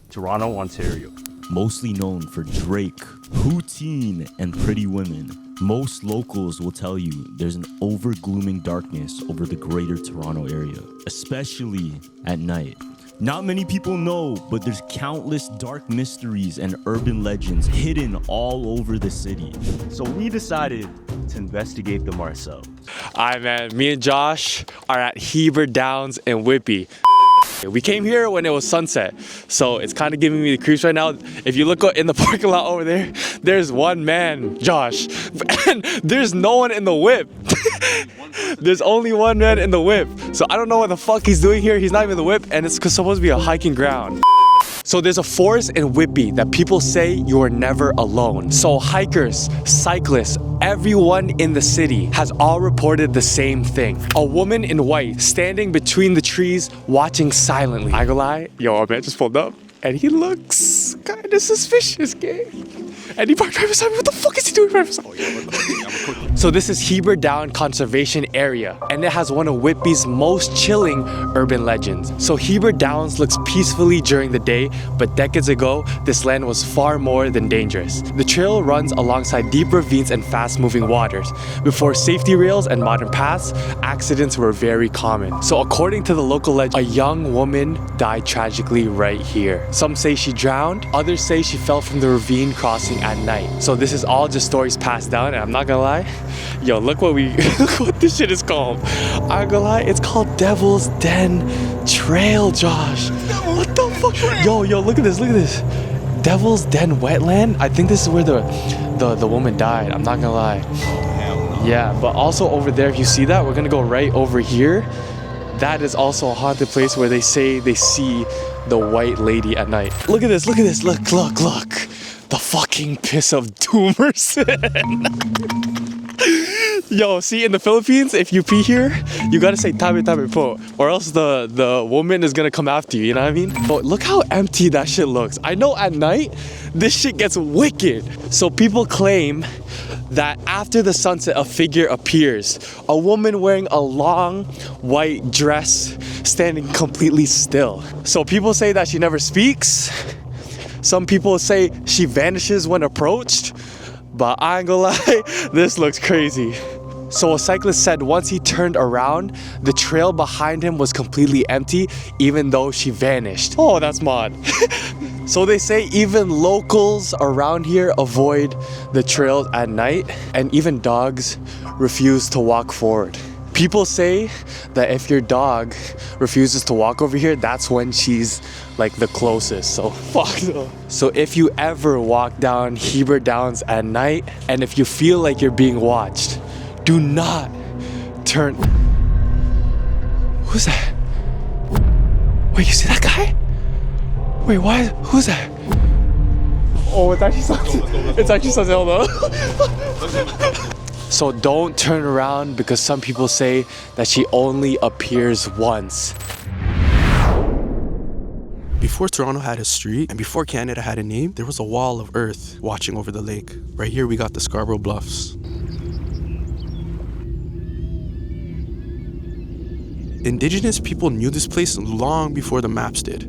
Toronto, Ontario. Mostly known for Drake, poutine, and pretty women, most locals will tell you there's an over-glooming darkness over the greater Toronto area, especially at night. Not many people know, but there's countless dark mysteries and urban legends hidden all over the city. So we decided to investigate them ourselves. Alright, man, me and Josh are at Heber Downs in Whitby. We came here when it was sunset, so it's kind of giving me the creeps right now. If you look in the parking lot over there, there's one man, Josh, and there's no one in the whip. There's only one man in the whip, so I don't know what the fuck he's doing here. He's not even in the whip, and it's supposed to be a hiking ground. So there's a forest in Whitby that people say you are never alone. So hikers, cyclists, everyone in the city has all reported the same thing. A woman in white standing between the trees watching silently. I go lie, yo, a man just pulled up and he looks kind of suspicious, gang. And he parked right beside me. What the fuck is he doing right beside me? So this is Heber Down Conservation Area, and it has one of Whitby's most chilling urban legends. So Heber Downs looks peacefully during the day, but decades ago, this land was far more than dangerous. The trail runs alongside deep ravines and fast-moving waters. Before safety rails and modern paths, accidents were very common. So according to the local legend, a young woman died tragically right here. Some say she drowned, others say she fell from the ravine crossing at night. So this is all just stories passed down, and I'm not gonna lie, yo, look what this shit is called. I'm gonna lie, it's called Devil's Den Trail, Josh. What the fuck? Yo, look at this, Devil's Den Wetland. I think this is where the woman died. I'm not gonna lie. Yeah, but also over there, if you see that, we're gonna go right over here. That is also a haunted place where they say they see the white lady at night. Look at this, look. The fucking piss of Doomerson. Yo, see, in the Philippines, if you pee here, you gotta say tabi po, or else the woman is gonna come after you, you know what I mean? But look how empty that shit looks. I know at night, this shit gets wicked. So people claim that after the sunset, a figure appears. A woman wearing a long white dress, standing completely still. So people say that she never speaks. Some people say she vanishes when approached, but I ain't gonna lie, this looks crazy. So a cyclist said once he turned around, the trail behind him was completely empty, even though she vanished. Oh, that's mod. So they say even locals around here avoid the trails at night, and even dogs refuse to walk forward. People say that if your dog refuses to walk over here, that's when she's like the closest, so fuck no. So if you ever walk down Heber Downs at night, and if you feel like you're being watched, do not turn. Who's that? Wait, you see that guy? Wait, why? Who's that? Oh, it's actually something. It's actually something else. So don't turn around, because some people say that she only appears once. Before Toronto had a street and before Canada had a name, there was a wall of earth watching over the lake. Right here we got the Scarborough Bluffs. Indigenous people knew this place long before the maps did.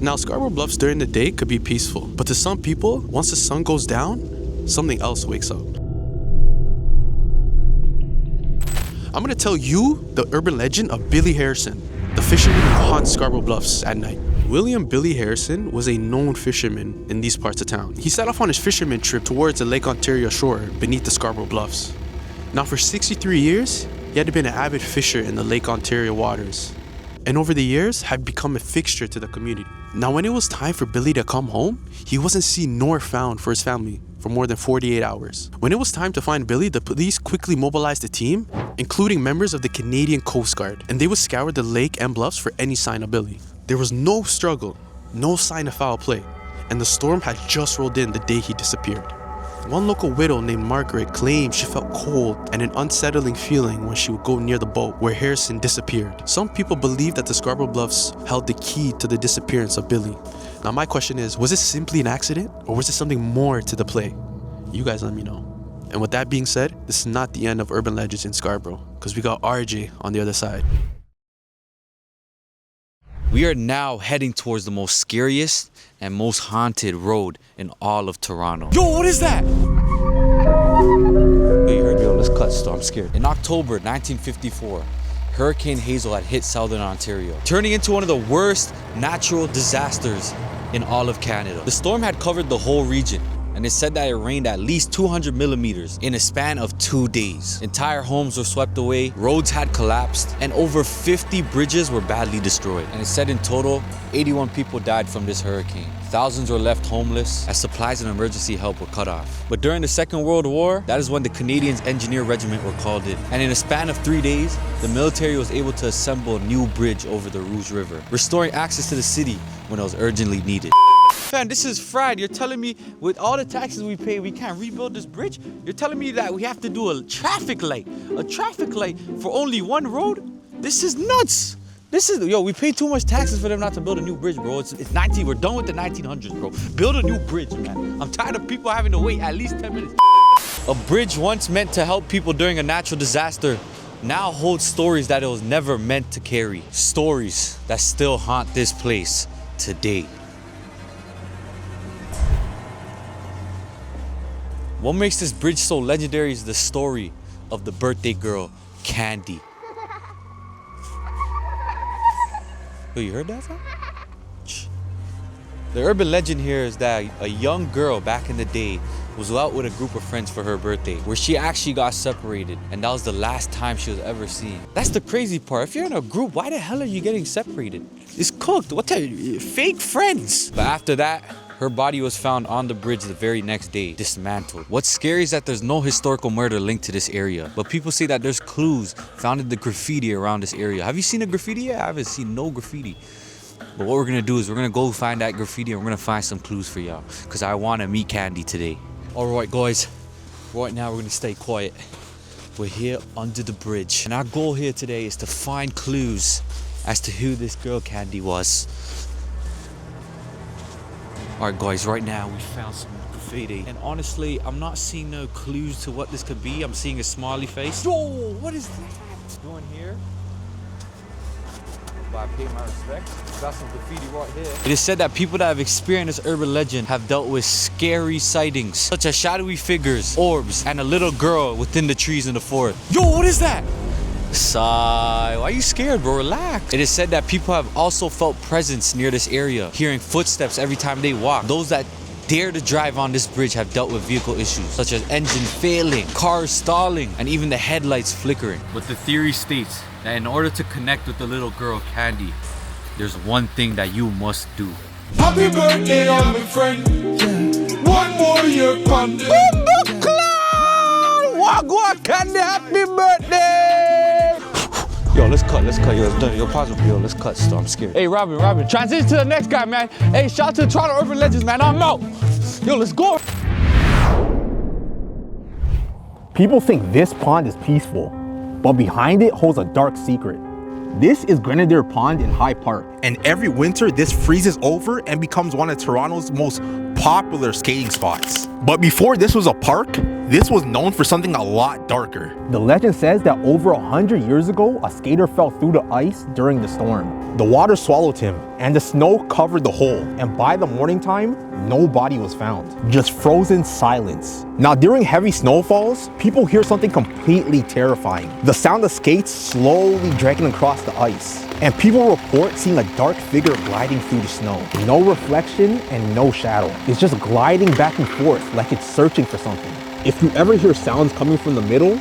Now, Scarborough Bluffs during the day could be peaceful, but to some people, once the sun goes down, something else wakes up. I'm gonna tell you the urban legend of Billy Harrison, the fisherman who haunts Scarborough Bluffs at night. William Billy Harrison was a known fisherman in these parts of town. He set off on his fisherman trip towards the Lake Ontario shore beneath the Scarborough Bluffs. Now, for 63 years, he had been an avid fisher in the Lake Ontario waters, and over the years had become a fixture to the community. Now, when it was time for Billy to come home, he wasn't seen nor found for his family for more than 48 hours. When it was time to find Billy, the police quickly mobilized a team, including members of the Canadian Coast Guard, and they would scour the lake and bluffs for any sign of Billy. There was no struggle, no sign of foul play, and the storm had just rolled in the day he disappeared. One local widow named Margaret claimed she felt cold and an unsettling feeling when she would go near the boat where Harrison disappeared. Some people believe that the Scarborough Bluffs held the key to the disappearance of Billy. Now my question is, was it simply an accident, or was it something more to the play? You guys let me know. And with that being said, this is not the end of urban legends in Scarborough, because we got RJ on the other side. We are now heading towards the most scariest and most haunted road in all of Toronto. Yo, what is that? Yo, you heard me? Yo, let's cut still, I'm scared. In October 1954, Hurricane Hazel had hit southern Ontario, turning into one of the worst natural disasters in all of Canada. The storm had covered the whole region, and it said that it rained at least 200 millimeters in a span of 2 days. Entire homes were swept away, roads had collapsed, and over 50 bridges were badly destroyed. And it said in total, 81 people died from this hurricane. Thousands were left homeless as supplies and emergency help were cut off. But during the Second World War, that is when the Canadians Engineer Regiment were called in. And in a span of 3 days, the military was able to assemble a new bridge over the Rouge River, restoring access to the city when it was urgently needed. Fam, this is fried. You're telling me with all the taxes we pay, we can't rebuild this bridge? You're telling me that we have to do a traffic light for only one road? This is nuts. Yo, we pay too much taxes for them not to build a new bridge, bro. It's 19, we're done with the 1900s, bro. Build a new bridge, man. I'm tired of people having to wait at least 10 minutes. A bridge once meant to help people during a natural disaster now holds stories that it was never meant to carry. Stories that still haunt this place today. What makes this bridge so legendary is the story of the birthday girl, Candy. Oh, you heard that? Shh. The urban legend here is that a young girl back in the day was out with a group of friends for her birthday, where she actually got separated, and that was the last time she was ever seen. That's the crazy part. If you're in a group, why the hell are you getting separated? It's cooked. What the fake friends? But after that, her body was found on the bridge the very next day, dismantled. What's scary is that there's no historical murder linked to this area, but people say that there's clues found in the graffiti around this area. Have you seen a graffiti yet? I haven't seen no graffiti. But what we're gonna do is we're gonna go find that graffiti and we're gonna find some clues for y'all, because I wanna meet Candy today. All right, guys, right now we're gonna stay quiet. We're here under the bridge, and our goal here today is to find clues as to who this girl Candy was. Alright guys, right now we found some graffiti, and honestly, I'm not seeing no clues to what this could be. I'm seeing a smiley face. Yo, what is that? Doing here? I pay my respects. Got some graffiti right here. It is said that people that have experienced this urban legend have dealt with scary sightings, such as shadowy figures, orbs, and a little girl within the trees in the forest. Yo, what is that? Sigh. Why are you scared, bro? Relax. It is said that people have also felt presence near this area, hearing footsteps every time they walk. Those that dare to drive on this bridge have dealt with vehicle issues, such as engine failing, cars stalling, and even the headlights flickering. But the theory states that in order to connect with the little girl Candy, there's one thing that you must do. Happy birthday, my friend. One more year, Candy. Wagwan Candy, happy birthday! Yo, let's cut. Yo, pause it. Yo, let's cut still. I'm scared. Hey, Robin. Transition to the next guy, man. Hey, shout out to the Toronto Urban Legends, man. I'm out. Yo, let's go. People think this pond is peaceful, but behind it holds a dark secret. This is Grenadier Pond in High Park. And every winter, this freezes over and becomes one of Toronto's most popular skating spots. But before this was a park, this was known for something a lot darker. The legend says that over 100 years ago, a skater fell through the ice during the storm. The water swallowed him, and the snow covered the hole. And by the morning time, no body was found. Just frozen silence. Now, during heavy snowfalls, people hear something completely terrifying. The sound of skates slowly dragging across the ice. And people report seeing a dark figure gliding through the snow. No reflection and no shadow. It's just gliding back and forth like it's searching for something. If you ever hear sounds coming from the middle,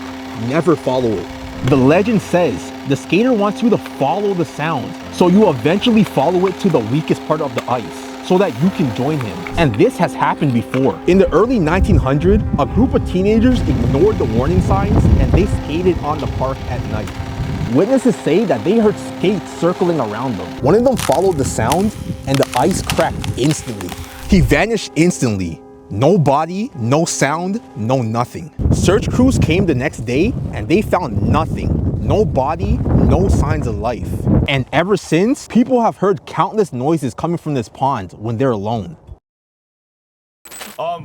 never follow it. The legend says the skater wants you to follow the sound, so you eventually follow it to the weakest part of the ice, so that you can join him. And this has happened before. In the early 1900s, a group of teenagers ignored the warning signs and they skated on the park at night. Witnesses say that they heard skates circling around them. One of them followed the sound and the ice cracked instantly. He vanished instantly. No body, no sound, no nothing. Search crews came the next day and they found nothing. No body, no signs of life. And ever since, people have heard countless noises coming from this pond when they're alone.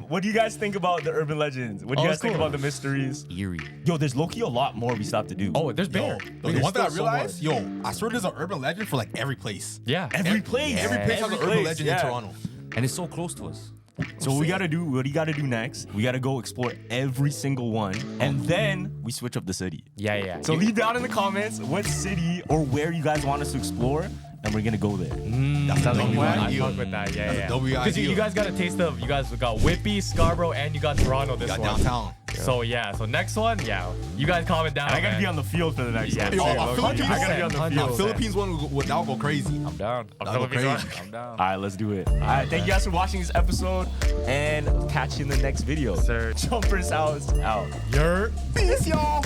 What do you guys think about the urban legends? What do you guys think about the mysteries? Eerie. Yo, there's low-key a lot more we still have to do. Oh, there's bear. The one thing I realized, I swear there's an urban legend for like every place. Yeah. Every place. Every place has an urban legend in Toronto. And it's so close to us. So what we gotta do next, we gotta go explore every single one, and then we switch up the city. Yeah. So leave down in the comments what city or where you guys want us to explore, and we're gonna go there. That's a W I ideal. fuck with that. Yeah. That's a W Because you ideal. guys got a taste of, you guys got Whippy, Scarborough, and you got Toronto this Got one. downtown. So yeah, so next one, you guys comment down. And I gotta man. be on the field for the next one. Yo, I a Philippines gotta be on the one, field. a Philippines one would now go crazy. I'm down. That'll go crazy. I'm down. All right, let's do it. All right, thank you guys for watching this episode, and catch you in the next video. Sir. Jumpers House out. You're Peace, y'all.